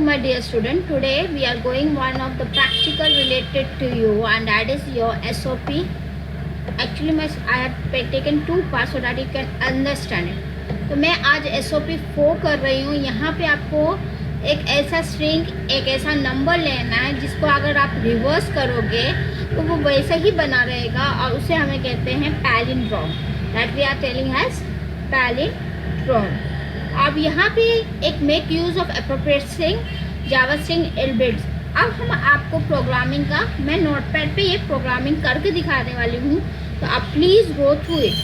my dear student, today we are going one of the practical related to you, and that is your SOP. Actually I have taken two parts so that you can understand it. तो मैं आज SOP 4 कर रही हूँ. यहाँ पे आपको एक ऐसा स्ट्रिंग, एक ऐसा नंबर लेना है जिसको अगर आप रिवर्स करोगे तो वो वैसा ही बना रहेगा, और उसे हमें कहते हैं palindrome. That we are telling as palindrome. अब यहाँ पे एक make use of appropriate string, Java string एलबिट्स. अब हम आपको प्रोग्रामिंग का, मैं नोटपैड पे ये प्रोग्रामिंग करके दिखाने वाली हूँ, तो आप please go through it.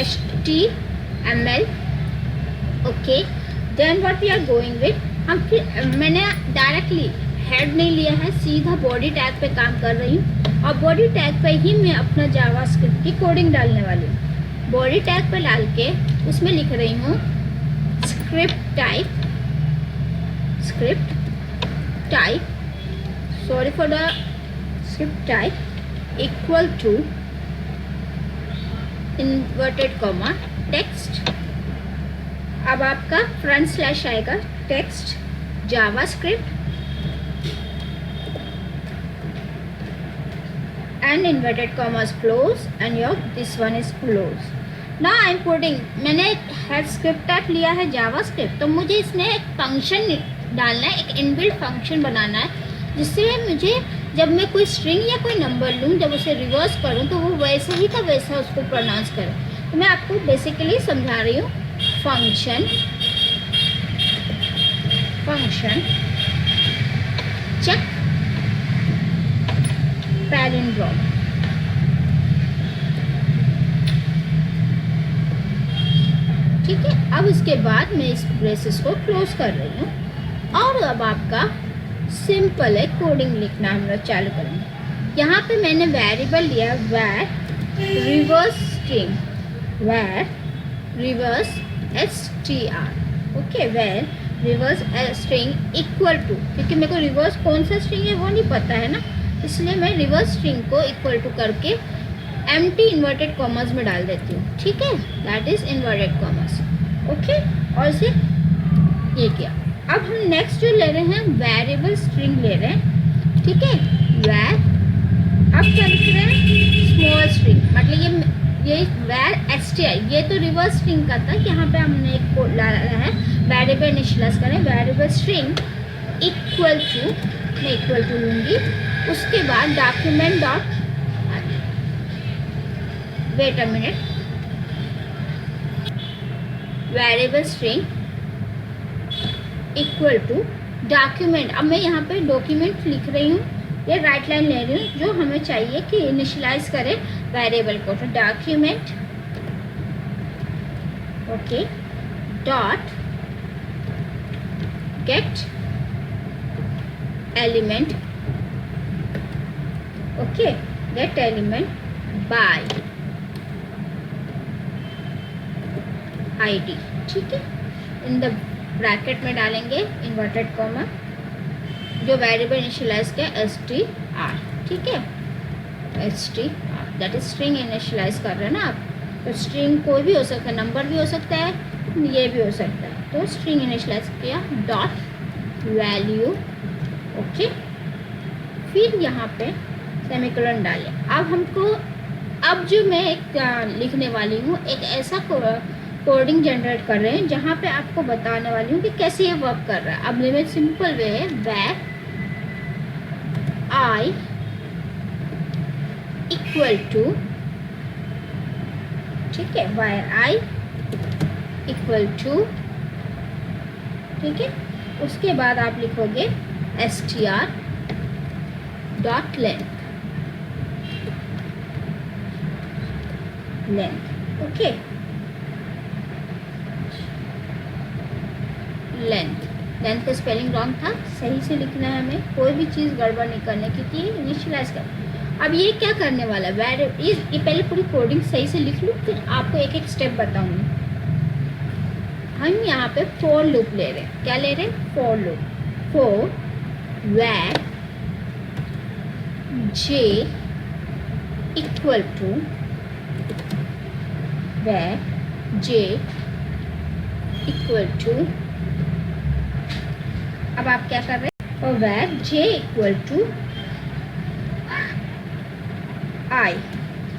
HTML. Okay, then what we are going with. हम फिर मैंने डायरेक्टली हेड नहीं लिया है, सीधा बॉडी टैग पे काम कर रही हूँ, और बॉडी टैग पे ही मैं अपना जावास्क्रिप्ट की कोडिंग डालने वाली हूँ. बॉडी टैग पे डाल के उसमें लिख रही हूँ script type, sorry for the script type, equal to inverted comma text. अब आपका फ्रंट स्लैश आएगा, text JavaScript and inverted commas close, and your this one is close. Now I am putting, मैंने हेड स्क्रिप्ट टाइप लिया है JavaScript, तो मुझे इसमें एक फंक्शन डालना है, एक इनबिल्ट फंक्शन बनाना है, जिससे मुझे जब मैं कोई स्ट्रिंग या कोई नंबर लूँ, जब उसे रिवर्स करूँ तो वो वैसा ही का वैसा उसको प्रोनाउंस करे. तो मैं आपको बेसिकली समझा रही हूँ. Function check palindrome. ठीक है, अब इसके बाद मैं इस ब्रेसेस को क्लोज कर रही हूँ, और अब आपका सिंपल है कोडिंग लिखना हम लोग चालू करेंगे. यहाँ पे मैंने वेरिएबल लिया var reverse string, var reverse str. Okay, var reverse string equal to, क्योंकि मेरे को रिवर्स कौन सा स्ट्रिंग है वो नहीं पता है ना, इसलिए मैं रिवर्स स्ट्रिंग को इक्वल टू करके एम्प्टी इन्वर्टेड कॉमर्स में डाल देती हूँ. ठीक है, that is inverted commas. Okay, और इसे ये किया. अब हम नेक्स्ट जो ले रहे हैं वेरिएबल स्ट्रिंग ले रहे हैं. ठीक है, वेर, अब क्या लिख रहे हैं स्मॉल स्ट्रिंग, मतलब ये वेर str, ये तो रिवर्स स्ट्रिंग का था. यहाँ पे हमने एक कोड डाला है वेरिएबल इनिशियलाइज करें, वेरिएबल स्ट्रिंग इक्वल टू, मैं इक्वल टू लूँगी, उसके बाद document dot, wait a minute, variable string equal to document. अब मैं यहाँ पे डॉक्यूमेंट लिख रही हूँ, ये राइट लाइन ले रही हूँ, जो हमें चाहिए कि इनिशियलाइज करें वेरिएबल को. तो document okay dot get element, okay get element by ID. ठीक है, इन द ब्रैकेट में डालेंगे इन्वर्टेड कॉमा, जो वेरिएबल इनिशियलाइज किया str. ठीक है, str that is string initialize कर रहे हैं ना आप, तो स्ट्रिंग कोई भी हो सकता है, नंबर भी हो सकता है, ये भी हो सकता है. तो स्ट्रिंग इनिशियलाइज किया डॉट वैल्यू. ओके, फिर यहाँ पे सेमीकोलन डालें. अब हमको, अब जो मैं एक लिखने वाली हूँ, एक ऐसा कोडिंग जनरेट कर रहे हैं जहाँ पे आपको बताने वाली हूँ कि कैसे ये वर्क कर रहा है. अब मेरे सिंपल वे है वेर आई इक्वल टू, ठीक है, वेर आई इक्वल टू, ठीक है, उसके बाद आप लिखोगे str dot length. Okay, length का स्पेलिंग रॉन्ग था, सही से लिखना है हमें, कोई भी चीज़ गड़बड़ नहीं करने की थी, इनिशियलाइज कर. अब ये क्या करने वाला है, ये पहले पूरी कोडिंग सही से लिख लूँ, फिर आपको एक एक स्टेप बताऊंगी. हम यहाँ पे फॉर लूप ले रहे हैं. क्या ले रहे हैं, for loop. For var j equal to var j equal to, अब आप क्या कर रहे हैं, और where j equal to i।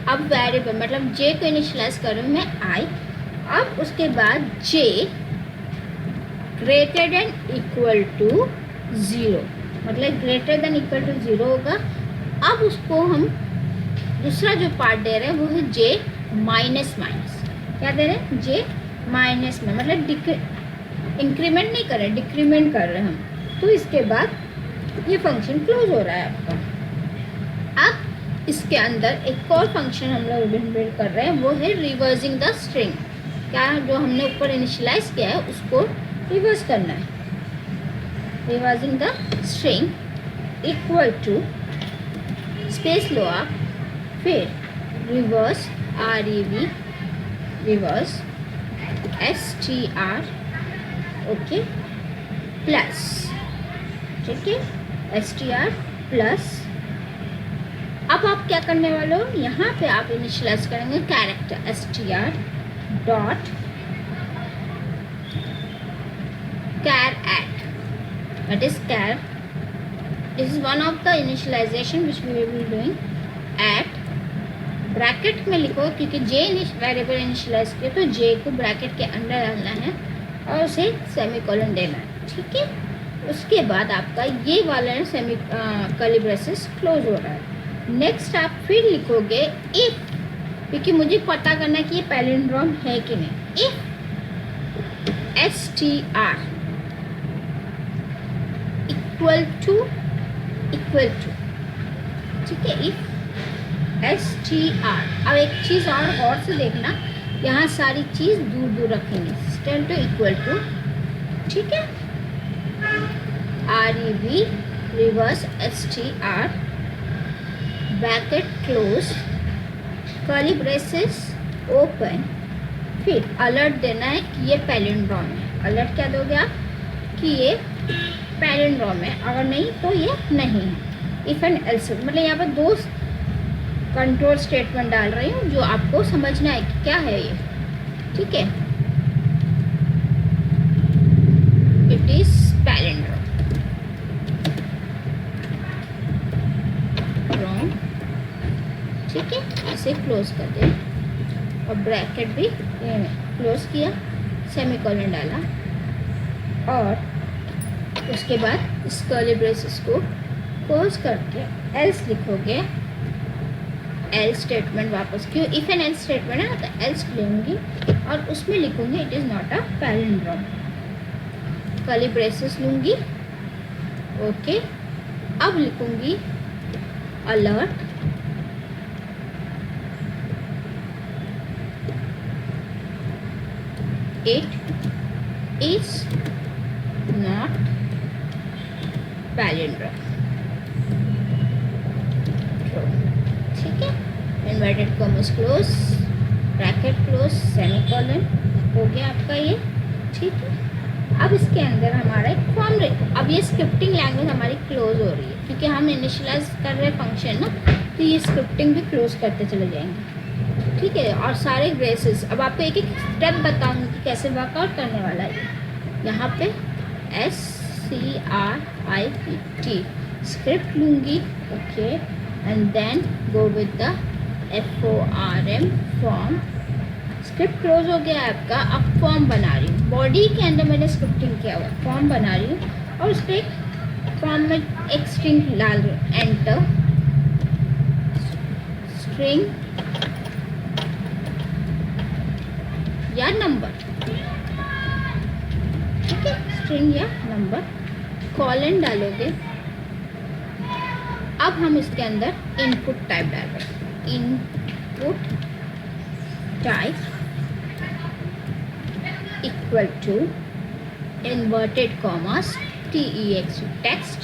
अब वेरिएबल मतलब j को इनिशियलाइज कर रही हूँ मैं i। अब उसके बाद j greater than equal to 0, मतलब ग्रेटर देन इक्वल टू 0 होगा। अब उसको हम दूसरा जो पार्ट दे रहे हैं वो है j माइनस माइनस। क्या दे रहे हैं? j माइनस में, मतलब इंक्रीमेंट नहीं कर रहे, डिक्रीमेंट कर रहे हैं हम। तो इसके बाद ये फंक्शन क्लोज हो रहा है आपका। अब इसके अंदर एक और फंक्शन हम लोग बिल्ड कर रहे हैं, वो है रिवर्सिंग द स्ट्रिंग। क्या जो हमने ऊपर इनिशियलाइज किया है उसको रिवर्स करना है। Reversing the string equal to space लो आप, फिर reverse REV reverse STR okay plus, ठीक है, STR प्लस। अब आप क्या करने वाले हो, यहाँ पे आप इनिशियलाइज करेंगे character STR dot char at, that is char, this is one of the initialization which we will be doing at bracket में लिखो, क्योंकि j वेरिएबल इनिशियलाइज किया तो j को ब्रैकेट के अंदर डालना है और उसे सेमीकोलन देना है, ठीक है। उसके बाद आपका ये वाला सेमी कर्ली ब्रेसेस क्लोज हो रहा है। नेक्स्ट आप फिर लिखोगे इफ, क्योंकि मुझे पता करना है कि ये पैलिंड्रोम है कि नहीं। इफ STR इक्वल टू ठीक है, इफ STR। अब एक चीज़ और से देखना, यहाँ सारी चीज़ दूर दूर रखेंगे, सिस्टम टू इक्वल टू, ठीक है, REV reverse STR bracket close curly braces open, फिर अलर्ट देना है कि ये पैलिंड्रोम है। अलर्ट क्या दोगे आप कि ये पैलिंड्रोम है, अगर नहीं तो ये नहीं है। इफ एंड एल्स, मतलब यहाँ पर दो कंट्रोल स्टेटमेंट डाल रही हूँ जो आपको समझना है कि क्या है ये, ठीक है। इट इज पैलिंड्रोम, ठीक है। इसे क्लोज कर दे और ब्रैकेट भी क्लोज किया, सेमीकोलन डाला और उसके बाद इस कर्ली ब्रेसेस को क्लोज करके एल्स लिखोगे। एल्स स्टेटमेंट वापस, क्यों इफ एन एल्स स्टेटमेंट है तो एल्स लूँगी और उसमें लिखूँगी it is not a palindrome. Curly braces लूँगी, ओके। अब लिखूँगी alert it is not palindrome, ठीक है। Inverted commas close, bracket close, semicolon हो गया आपका ये, ठीक है। अब इसके अंदर हमारा एक फॉर्म, अब ये स्क्रिप्टिंग लैंग्वेज हमारी क्लोज हो रही है क्योंकि हम इनिशियलाइज कर रहे हैं फंक्शन ना, तो ये स्क्रिप्टिंग भी क्लोज करते चले जाएंगे, ठीक है। और सारे ग्रेसेस अब आपको एक एक स्टेप बताऊंगी कि कैसे वर्कआउट करने वाला है। यहाँ पे SCRIPT स्क्रिप्ट लूँगी, okay, and then go with the FORM form. Script close हो गया आपका। अब फॉर्म बना रही हूँ, बॉडी के अंदर मैंने स्क्रिप्टिंग किया हुआ, फॉर्म बना रही हूँ और उस पर फॉर्म में एक स्ट्रिंग डाल रही हूँ, एंटर स्ट्रिंग या नंबर, ठीक है, स्ट्रिंग या नंबर, कॉलन डालोगे। अब हम इसके अंदर इनपुट टाइप डाल रहे हैं, input type equal to inverted commas TEX text,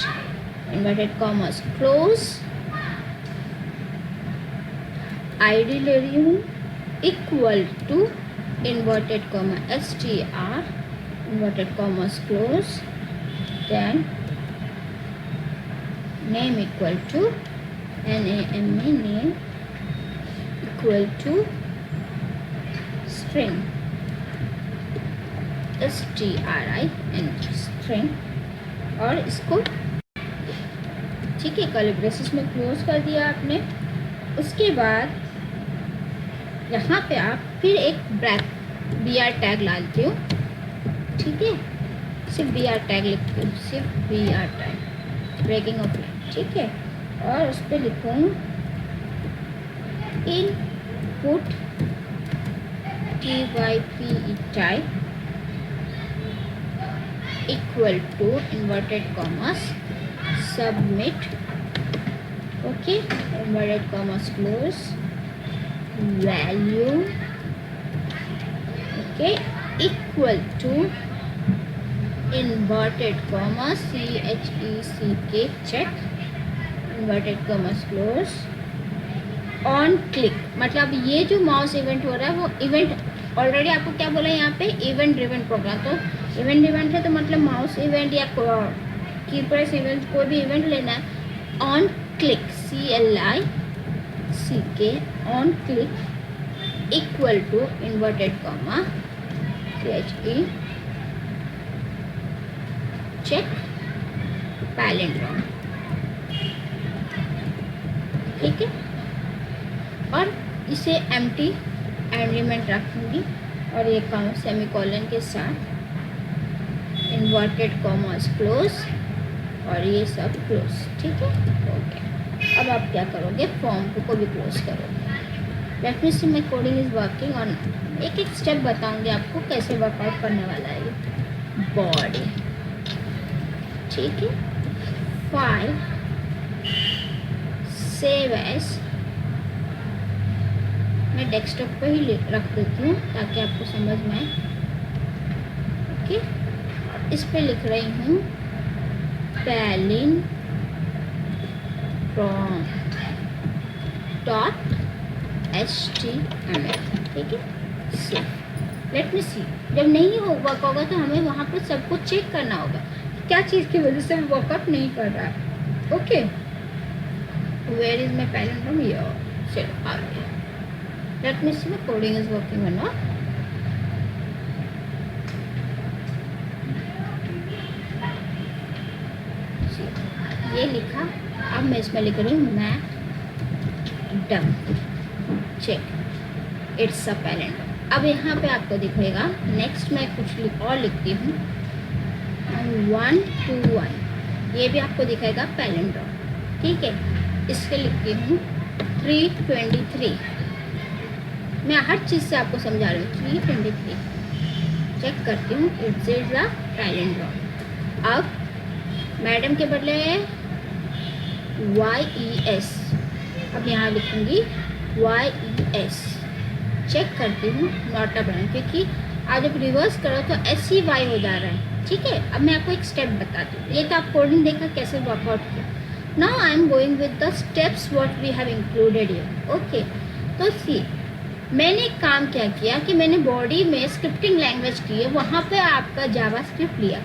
inverted commas close, ID ले रही हूँ equal to inverted comma STR inverted commas close, then name equal to NAME name equal to string STRIN string, और इसको ठीक है, curly braces में close कर दिया आपने। उसके बाद यहाँ पे आप फिर एक BR टैग डालते हो, ठीक है, सिर्फ BR टैग लिखते हो, सिर्फ BR tag, breaking of line, ठीक है, और उस पर लिखूँ input TYP type equal to inverted commas submit, okay, inverted commas close value, okay, equal to inverted commas CHECK check, inverted commas close on click. मतलब ये जो माउस इवेंट हो रहा है वो इवेंट ऑलरेडी आपको क्या बोला है यहाँ पे, इवेंट ड्रिवन प्रोग्राम। तो इवेंट ड्रिवन है तो मतलब माउस इवेंट या की प्रेस इवेंट, कोई भी इवेंट लेना है। On click CLICK on click equal to inverted comma CHE check palindrome, ठीक है, और इसे एम्प्टी एलिमेंट रखूँगी और ये काम सेमीकोलन के साथ इन्वर्टेड कॉमर्स क्लोज और ये सब क्लोज, ठीक है, हो गया। अब आप क्या करोगे, फॉर्म को भी क्लोज करोगे। Let me see my coding is working on. एक एक स्टेप बताऊंगी आपको कैसे वर्कआउट करने वाला है ये बॉडी, ठीक है। फाइल सेव एज, मैं डेस्कटॉप पे ही रख देती हूँ ताकि आपको समझ में आए, ओके। इस पे लिख रही हूँ पैलिंड्रोम .html, ठीक है। लेट मी सी, जब नहीं वर्क होगा तो हमें वहाँ पर सब कुछ चेक करना होगा क्या चीज़ की वजह से वर्कआउट नहीं कर रहा है, okay. Where is my palindrome, ये चलो आ गया। Let me see the coding is working or not. ये लिखा, अब मैं इसमें लिख रही हूँ madam check it's a palindrome. अब यहाँ पे आपको दिखेगा, नेक्स्ट मैं कुछ और लिखती हूँ 1 to 1, ये भी आपको दिखेगा पैलिंड्रोम, ठीक है। इसके लिखती हूँ 323, मैं हर चीज़ से आपको समझा रही हूँ। 323 चेक करती हूँ, इट्स इज अ पैलिंड्रोम। अब मैडम के बदले YES, अब यहाँ लिखूँगी YES, चेक करती हूँ नॉट अ पैलिंड्रोम, क्योंकि आज जब रिवर्स करो तो SEY हो जा रहा है, ठीक है। अब मैं आपको एक स्टेप बताती हूँ, ये तो आप कोडिंग देखा कैसे वर्कआउट किया। Now I am going with the steps what we have included here, okay. तो सी, मैंने एक काम क्या किया कि मैंने बॉडी में स्क्रिप्टिंग लैंग्वेज की है, वहाँ पे आपका जावास्क्रिप्ट लिया,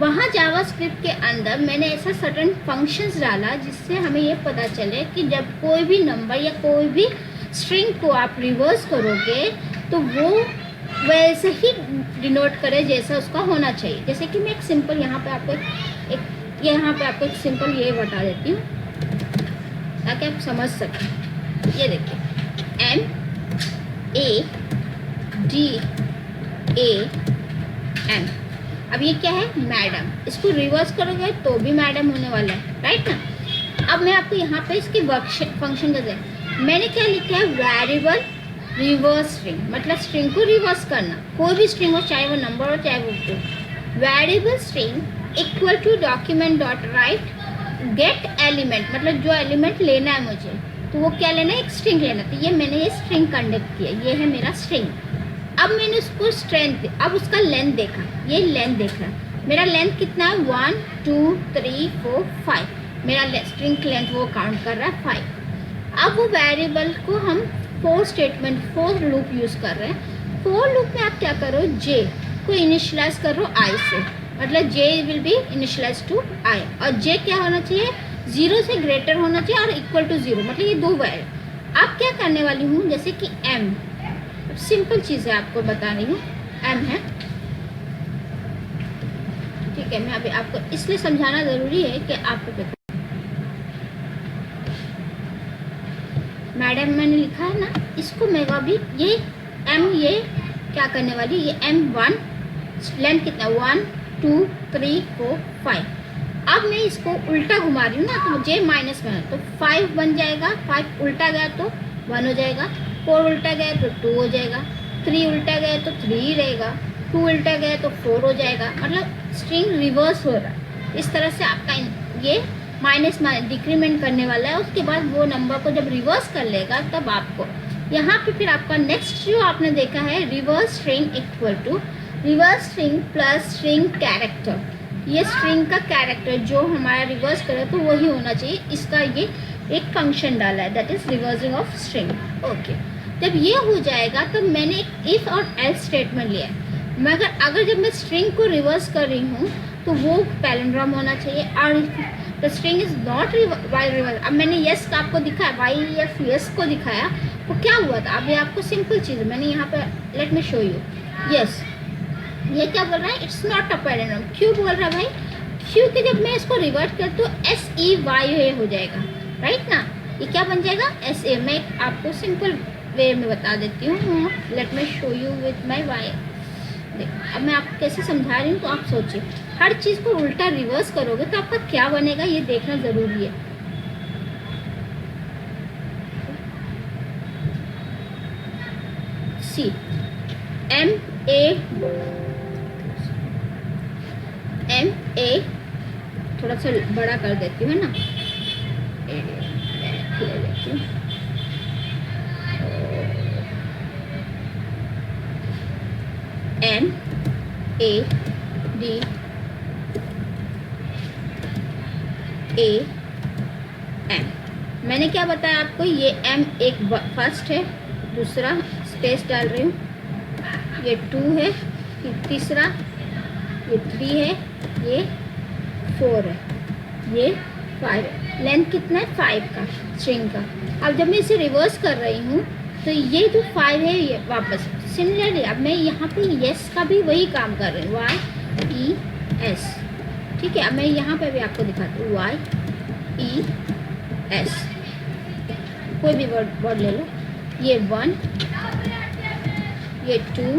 वहाँ जावास्क्रिप्ट के अंदर मैंने ऐसा सर्टेन फंक्शंस डाला जिससे हमें ये पता चले कि जब कोई भी नंबर या कोई भी स्ट्रिंग को आप रिवर्स करोगे तो वो वैसे ही डिनोट करे जैसा उसका होना चाहिए। जैसे कि मैं एक सिंपल यहाँ पे आपको एक सिंपल ये बता देती हूँ ताकि आप समझ सकें। ये देखिए MADAM, अब ये क्या है, मैडम। इसको रिवर्स करोगे तो भी मैडम होने वाला है, राइट ना। अब मैं आपको यहाँ पे इसके फंक्शन का मैंने क्या लिखा है, वेरिएबल रिवर्स स्ट्रिंग, मतलब स्ट्रिंग को रिवर्स करना, कोई भी स्ट्रिंग हो, चाहे वो नंबर हो चाहे वो code. Variable string equal to document dot right get element, मतलब जो एलिमेंट लेना है मुझे, तो वो क्या लेना है, एक स्ट्रिंग लेना। तो ये मैंने ये स्ट्रिंग कंडक्ट किया, ये है मेरा स्ट्रिंग। अब मैंने उसको स्ट्रेंथ, अब उसका लेंथ देखा, ये लेंथ देखा, मेरा लेंथ कितना है 1 2 3 4 5, मेरा स्ट्रिंग लेंथ वो काउंट कर रहा है 5। अब वो वेरिएबल को हम फोर लूप यूज़ कर रहे हैं। फोर लूप में आप क्या करो, जे को इनिशियलाइज करो आई से, मतलब जे विल बी इनिशियलाइज टू आई, और जे क्या होना चाहिए, 0 से ग्रेटर होना चाहिए और इक्वल टू 0, मतलब ये दो वैल्यू। अब क्या करने वाली हूँ, जैसे कि m, सिंपल चीज़ है आपको बता रही हूँ, m है, ठीक है। मैं अभी आपको इसलिए समझाना ज़रूरी है कि आपको मैडम मैंने लिखा है ना, इसको मैं अभी ये क्या करने वाली, ये M1 लेंथ कितना 1 2 3 4 5। अब मैं इसको उल्टा घुमा रही हूँ ना, तो मुझे माइनस में, तो 5 बन जाएगा, 5 उल्टा गया तो 1 हो जाएगा, 4 उल्टा गया तो 2 हो जाएगा, 3 उल्टा गया तो 3 रहेगा, 2 उल्टा गया तो 4 हो जाएगा। मतलब स्ट्रिंग रिवर्स हो रहा है। इस तरह से आपका ये माइनस डिक्रीमेंट करने वाला है। उसके बाद वो नंबर को जब रिवर्स कर लेगा तब आपको यहाँ पे फिर आपका नेक्स्ट जो आपने देखा है reverse string equal to reverse string plus string character. ये स्ट्रिंग का कैरेक्टर जो हमारा रिवर्स करे तो वही होना चाहिए। इसका ये एक फंक्शन डाला है, that is reversing of string. Okay, जब ये हो जाएगा तब मैंने एक इफ और एल्स स्टेटमेंट लिया है। मगर अगर जब मैं स्ट्रिंग को रिवर्स कर रही हूँ तो वो पैलिंड्रोम होना चाहिए। और the string is not y reverse, अब मैंने यस का आपको दिखाया, वाई या यस को दिखाया तो क्या हुआ था। अब ये आपको सिंपल चीज़ है, मैंने यहाँ पे late me show you. Yes, ये क्या बोल रहा है, इट्स नॉट अ पैलिंड्रोम। क्यों बोल रहा है भाई, क्योंकि जब मैं इसको रिवर्ट कर तो SEY हो जाएगा, राइट ना। ये क्या बन जाएगा SA। मैं आपको सिंपल वे में बता देती हूँ, let me show you with my y. अब मैं आपको कैसे समझा रही हूँ तो आप सोचिए, हर चीज़ को उल्टा रिवर्स करोगे तो आपका क्या बनेगा ये देखना ज़रूरी है। सी M A थोड़ा सा बड़ा कर देती हूँ, है ना, ले लेती हूँ। MADAA। मैंने क्या बताया आपको, ये M एक फर्स्ट है, दूसरा स्पेस डाल रही हूँ, ये 2 है, ये तीसरा, ये 3 है, ये 4 है, ये 5 है। लेंथ कितना है 5 का स्ट्रिंग का। अब जब मैं इसे रिवर्स कर रही हूँ तो ये जो 5 है ये वापस सिमिलरली अब मैं यहाँ पे यस का भी वही काम कर रही हूँ, YES। ठीक है, अब मैं यहाँ पे भी आपको दिखाती हूँ, YES। कोई भी वर्ड ले लो, ये 1, ये 2,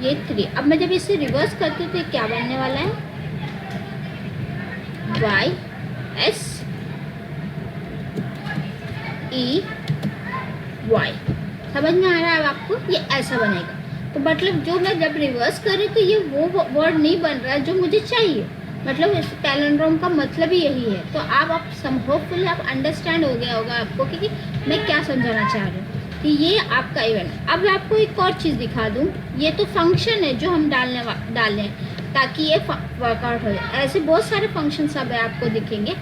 ये 3। अब मैं जब इसे रिवर्स करती हूँ तो क्या बनने वाला है, YSEY। समझ में आ रहा है आपको, ये ऐसा बनेगा। तो मतलब जो मैं जब रिवर्स कर रही तो ये वो वर्ड नहीं बन रहा है जो मुझे चाहिए। मतलब इस पैलिंड्रोम का मतलब ही यही है। तो आप होपफुली आप अंडरस्टैंड हो गया होगा आपको कि मैं क्या समझाना चाह रही हूँ कि ये आपका इवेंट। अब आपको एक और चीज़ दिखा दूँ, ये तो फंक्शन है जो हम डालें ताकि ये वर्कआउट हो जाए। ऐसे बहुत सारे फंक्शन सब है आपको दिखेंगे।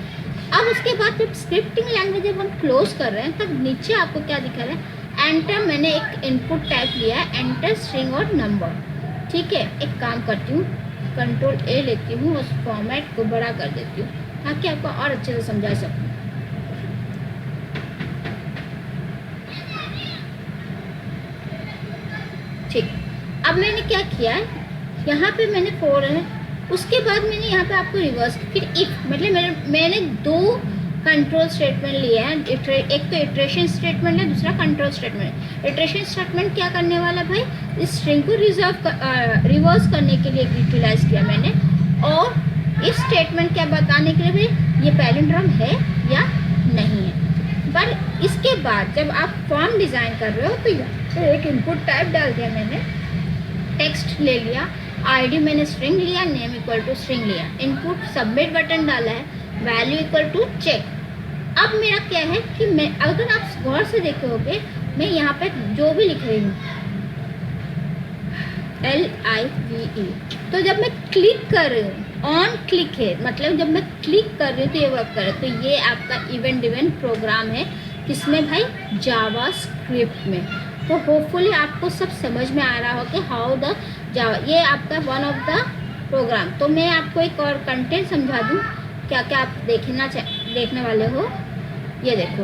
अब उसके बाद जब स्क्रिप्टिंग लैंग्वेज जब हम क्लोज कर रहे हैं तब नीचे आपको क्या दिखा रहा है, एंटर। मैंने एक इनपुट टाइप लिया है, एंटर स्ट्रिंग और नंबर। ठीक है, एक काम करती हूँ, Ctrl+A लेती हूँ, उस फॉर्मेट को बड़ा कर देती हूँ ताकि आपको और अच्छे से समझा सकूँ। ठीक, अब मैंने क्या किया है, यहाँ पे मैंने 4 है, उसके बाद मैंने यहाँ पे आपको रिवर्स, फिर इफ मतलब मैंने 2 कंट्रोल स्टेटमेंट लिए हैं। एक तो इटरेशन स्टेटमेंट है, दूसरा कंट्रोल स्टेटमेंट। इटरेशन स्टेटमेंट क्या करने वाला भाई, इस स्ट्रिंग को रिवर्स करने के लिए यूटिलाइज किया मैंने। और इस स्टेटमेंट क्या बताने के लिए भाई ये पैलिंड्रोम है या नहीं है। पर इसके बाद जब आप फॉर्म डिज़ाइन कर रहे हो तो एक इनपुट टाइप डाल दिया मैंने, टेक्स्ट ले लिया, ID मैंने स्ट्रिंग लिया, नेम इक्वल टू स्ट्रिंग लिया, इनपुट सबमिट बटन डाला है, वैल्यू इक्वल टू चेक। अब मेरा क्या है कि मैं अगर आप गौर से देखोगे मैं यहाँ पे जो भी लिख रही हूँ LIVE, तो जब मैं क्लिक कर रही हूँ, ऑन क्लिक है मतलब जब मैं क्लिक कर रही हूँ तो ये वर्क कर रहा है। तो ये आपका इवेंट ड्रिवन प्रोग्राम है, किसमें भाई, जावा स्क्रिप्ट में। तो होपफुली आपको सब समझ में आ रहा हो कि हाउ द जावा, ये आपका वन ऑफ द प्रोग्राम। तो मैं आपको एक और कंटेंट समझा दूँ, क्या क्या आप देखने वाले हो। ये देखो,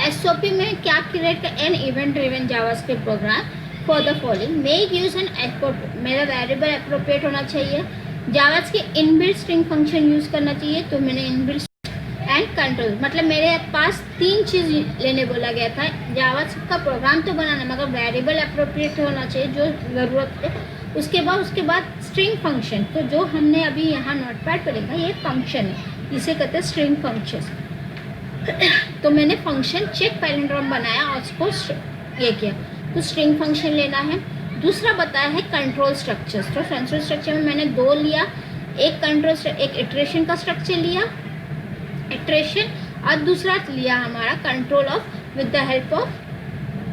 SOP में क्या क्रिएट कर, an event driven JavaScript program for the following, make use and export. मेरा वेरिएबल अप्रोप्रिएट होना चाहिए, जावास के इनबिल्ट स्ट्रिंग फंक्शन यूज़ करना चाहिए। तो मैंने इनबिल्ट एंड कंट्रोल, मतलब मेरे पास 3 चीज़ लेने बोला गया था। जावा का प्रोग्राम तो बनाना मगर वेरिएबल अप्रोप्रिएट होना चाहिए जो ज़रूरत है। उसके बाद स्ट्रिंग फंक्शन, तो जो हमने अभी यहाँ नोटपैड पर लिखा ये फंक्शन है, इसे कहते हैं स्ट्रिंग फंक्शन। तो मैंने फंक्शन चेक पैलिंड्रोम बनाया और उसको ये किया, तो स्ट्रिंग फंक्शन लेना है। दूसरा बताया है कंट्रोल स्ट्रक्चर्स, तो कंट्रोल स्ट्रक्चर में मैंने 2 लिया, एक इटरेशन का स्ट्रक्चर लिया, इटरेशन, और दूसरा लिया हमारा control of with the help of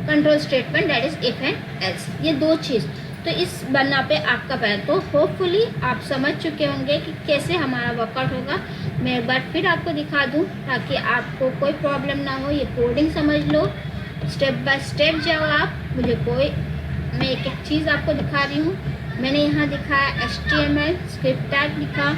control statement that is if and else, ये 2 चीज़। तो इस बना पे आपका पैर, तो होपफुली आप समझ चुके होंगे कि कैसे हमारा वर्कआउट होगा। मैं एक बार फिर आपको दिखा दूं ताकि आपको कोई प्रॉब्लम ना हो। ये कोडिंग समझ लो, स्टेप बाय स्टेप जाओ आप। मैं एक एक चीज़ आपको दिखा रही हूँ। मैंने यहाँ दिखाया HTML स्क्रिप्ट टैग लिखा,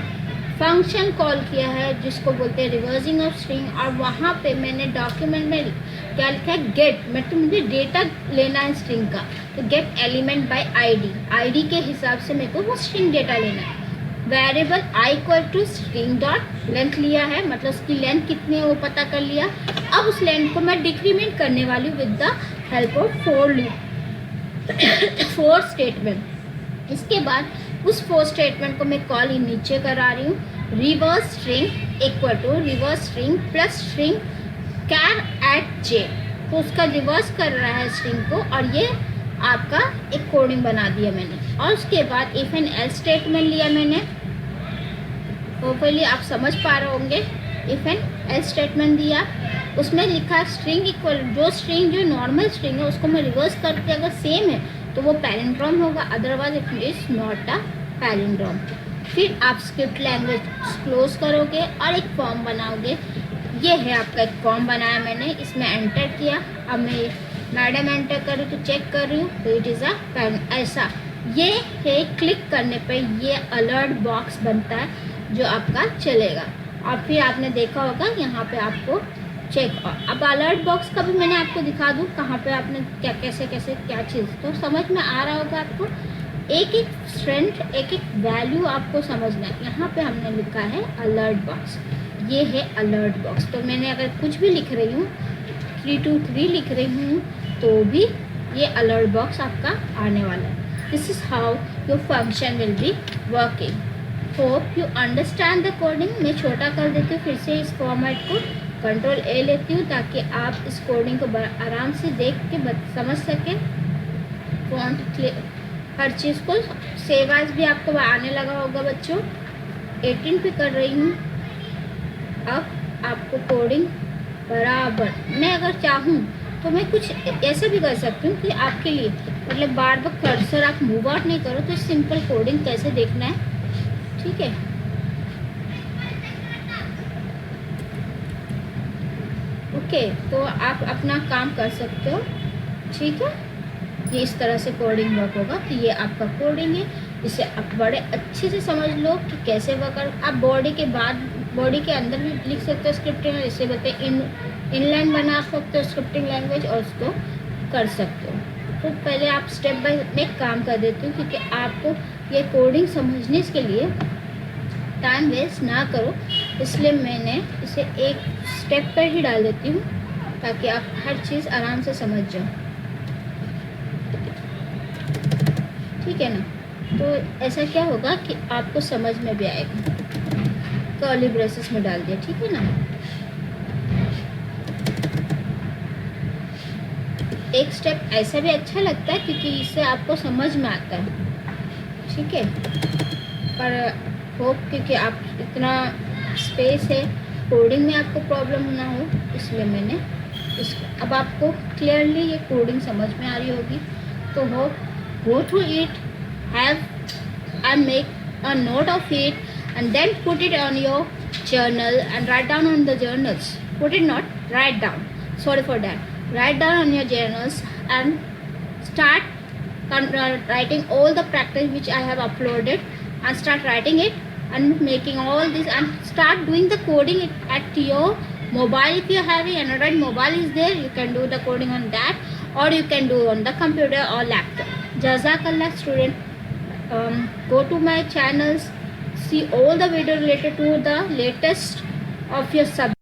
फंक्शन कॉल किया है जिसको बोलते हैं रिवर्सिंग ऑफ स्ट्रिंग, और वहाँ पे मैंने डॉक्यूमेंट में क्या लिखा है गेट, मतलब मुझे डेटा लेना है स्ट्रिंग का, तो गेट एलिमेंट बाय आईडी के हिसाब से मेरे को वो स्ट्रिंग डेटा लेना है। Variable i equal to string dot length लिया है, मतलब उसकी लेंथ कितनी है वो पता कर लिया। अब उस लेंथ को मैं डिक्रीमेंट करने वाली हूँ with the help of for loop, 4 statement. इसके बाद उस 4 स्टेटमेंट को मैं कॉल नीचे करा रही हूँ, reverse string equal to reverse string plus string char at J, तो उसका रिवर्स कर रहा है स्ट्रिंग को, और ये आपका एक कोडिंग बना दिया मैंने। और उसके बाद इफ एंड एल्स स्टेटमेंट लिया मैंने, होपफुली आप समझ पा रहे होंगे। इफ एंड एल्स स्टेटमेंट दिया, उसमें लिखा स्ट्रिंग इक्वल, जो स्ट्रिंग जो नॉर्मल स्ट्रिंग है उसको मैं रिवर्स करके अगर सेम है तो वो पैलिंड्रोम होगा, otherwise it is not a palindrome. फिर आप स्क्रिप्ट लैंग्वेज क्लोज करोगे और एक फॉर्म बनाओगे। ये है आपका एक फॉर्म बनाया मैंने, इसमें एंटर किया। अब मैं मैडम एंटर करूँ तो चेक कर रही हूँ, तो इट इज़ अ ऐसा। ये है क्लिक करने पे ये अलर्ट बॉक्स बनता है जो आपका चलेगा। और फिर आपने देखा होगा यहाँ पे आपको चेक, अब अलर्ट बॉक्स का भी मैंने आपको दिखा दूँ कहाँ पे आपने क्या कैसे क्या चीज़, तो समझ में आ रहा होगा आपको। एक एक स्ट्रेंथ एक एक वैल्यू आपको समझना है। यहाँ पे हमने लिखा है अलर्ट बॉक्स, ये है अलर्ट बॉक्स। तो मैंने अगर कुछ भी लिख रही हूँ 323 लिख रही हूँ तो भी ये अलर्ट बॉक्स आपका आने वाला है। This is how your function will be working. Hope you understand the coding. मैं छोटा कर देती हूँ फिर से इस फॉर्मेट को, कंट्रोल ए लेती हूँ ताकि आप इस कोडिंग को आराम से देख के समझ सकें। फॉन्ट हर चीज़ को सेव एज भी आपको आने लगा होगा बच्चों। 18 पे कर रही हूँ। अब आपको कोडिंग बराबर, मैं अगर चाहूँ तो मैं कुछ ऐसे भी कर सकती हूँ कि आपके लिए मतलब बार बार कर्सर आप मूव आउट नहीं करो, तो सिंपल कोडिंग कैसे देखना है, ठीक है। ओके, तो आप अपना काम कर सकते हो, ठीक है। ये इस तरह से कोडिंग वर्क होगा कि ये आपका कोडिंग है, इसे आप बड़े अच्छे से समझ लो कि कैसे वर्क कर। आप बॉडी के अंदर भी लिख सकते हो स्क्रिप्टिंग, इसे बोलते हैं इनलाइन बना सकते हो स्क्रिप्टिंग लैंग्वेज, और उसको कर सकते हो। तो पहले आप स्टेप बाय एक काम कर देती हूँ क्योंकि आपको ये कोडिंग समझने के लिए टाइम वेस्ट ना करो, इसलिए मैंने इसे एक स्टेप पर ही डाल देती हूँ ताकि आप हर चीज़ आराम से समझ जाओ, ठीक है ना। तो ऐसा क्या होगा कि आपको समझ में भी आएगा। कर्ली ब्रेसेस में डाल दिया, ठीक है ना। एक स्टेप ऐसा भी अच्छा लगता है क्योंकि इससे आपको समझ में आता है, ठीक है। पर होप क्योंकि आप इतना स्पेस है कोडिंग में आपको प्रॉब्लम ना हो, इसलिए मैंने इसको अब आपको क्लियरली ये कोडिंग समझ में आ रही होगी। तो hope go through it, have and make a note of it, and then put it on your journal and write down on the journals. Put it not, write down. Sorry for that. Write down on your journals and start writing all the practice which I have uploaded, and start writing it and making all this, and start doing the coding at your mobile. If you have an Android mobile is there, you can do the coding on that, or you can do on the computer or laptop. Jazakallah student. Go to my channels, see all the video related to the latest of your subject.